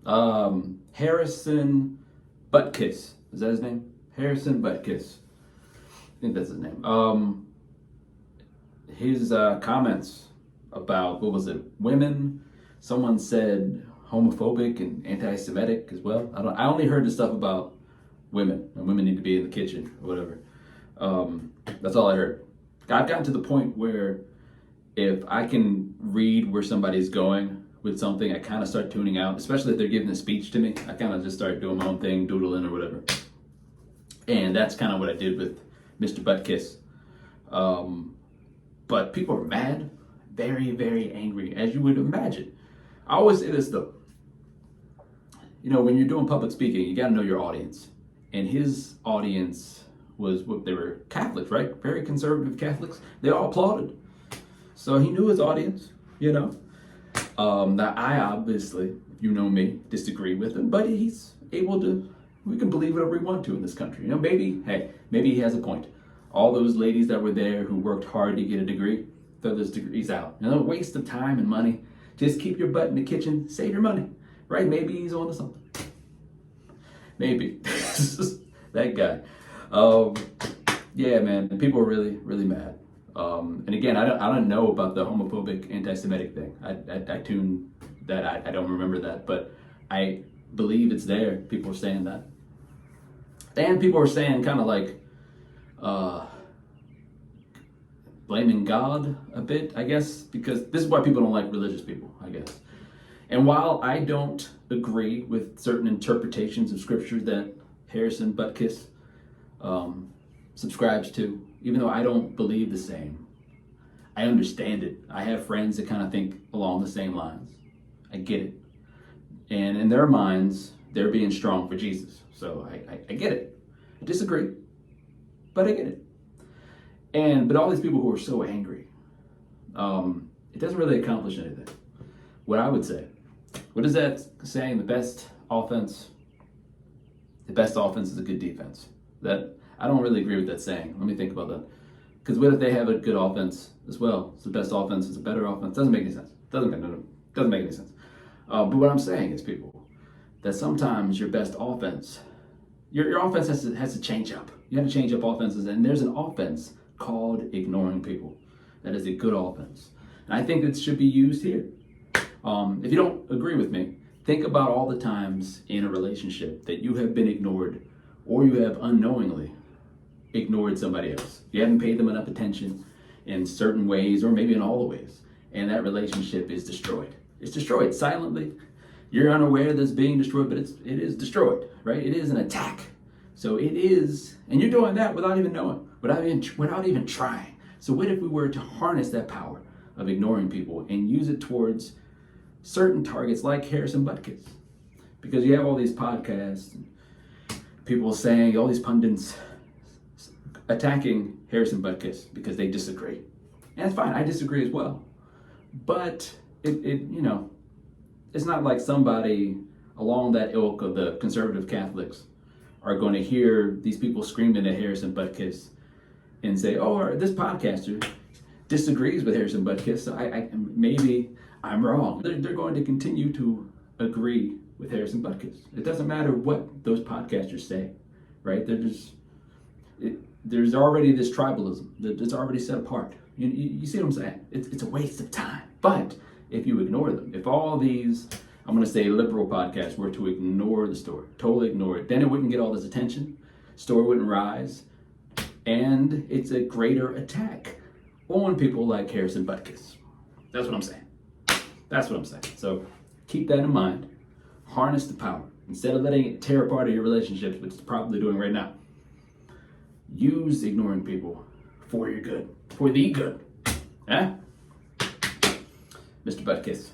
Harrison Butkiss. Is that his name? Harrison Butkiss. I think that's his name. His comments about, what was it, women? Someone said homophobic and anti-Semitic as well. I only heard the stuff about women, and women need to be in the kitchen or whatever. That's all I heard. I've gotten to the point where if I can read where somebody's going with something, I kind of start tuning out, especially if they're giving a speech to me. I kind of just start doing my own thing, doodling or whatever. And that's kind of what I did with Mr. Butkiss. But people are mad, very, very angry, as you would imagine. I always say this though. You know, when you're doing public speaking, you got to know your audience. And his audience was what they were Catholics, right? Very conservative Catholics. They all applauded. So he knew his audience, you know. Now I obviously, you know me, disagree with him, but he's able to, we can believe whatever we want to in this country. You know, maybe he has a point. All those ladies that were there who worked hard to get a degree, throw those degrees out. You know, waste of time and money. Just keep your butt in the kitchen, save your money, right? Maybe he's on to something. Maybe. That guy. Yeah, man, people are really, really mad. And again, I don't know about the homophobic, anti-Semitic thing. I tuned that. I don't remember that, but I believe it's there. People are saying that. And people are saying kind of like, blaming God a bit, I guess, because this is why people don't like religious people, I guess. And while I don't agree with certain interpretations of scripture that Harrison Butkiss subscribes to, even though I don't believe the same, I understand it. I have friends that kind of think along the same lines. I get it. And in their minds, they're being strong for Jesus. So I get it. I disagree, but I get it. But all these people who are so angry, it doesn't really accomplish anything. What I would say, what is that saying? The best offense is a good defense. That I don't really agree with that saying. Let me think about that. Because what if they have a good offense as well? So the best offense is a better offense. Doesn't make any sense. Doesn't make any sense. But what I'm saying is, people, that sometimes your best offense, your offense has to change up. You have to change up offenses, and there's an offense called ignoring people. That is a good offense. And I think that should be used here. If you don't agree with me, think about all the times in a relationship that you have been ignored, or you have unknowingly ignored somebody else. You haven't paid them enough attention in certain ways, or maybe in all the ways, and that relationship is destroyed. It's destroyed silently. You're unaware that it's being destroyed, but it is destroyed, right? It is an attack. So it is, and you're doing that without even knowing, without even trying. So what if we were to harness that power of ignoring people and use it towards certain targets like Harrison Butkiss? Because you have all these podcasts, and people saying, all these pundits attacking Harrison Butkiss because they disagree. And it's fine, I disagree as well. But it's not like somebody along that ilk of the conservative Catholics are going to hear these people screaming at Harrison Butkiss and say, oh, this podcaster disagrees with Harrison Butkiss, so maybe I'm wrong. They're going to continue to agree with Harrison Butkiss. It doesn't matter what those podcasters say, right? There's already this tribalism that's already set apart. You see what I'm saying? It's a waste of time. But if you ignore them, if all these, I'm going to say liberal podcasts were to ignore the story, totally ignore it, then it wouldn't get all this attention, story wouldn't rise, and it's a greater attack on people like Harrison Butkiss. That's what I'm saying. That's what I'm saying. So keep that in mind. Harness the power. Instead of letting it tear apart your relationships, which it's probably doing right now, use ignoring people for your good, for the good. Mr. Butkiss.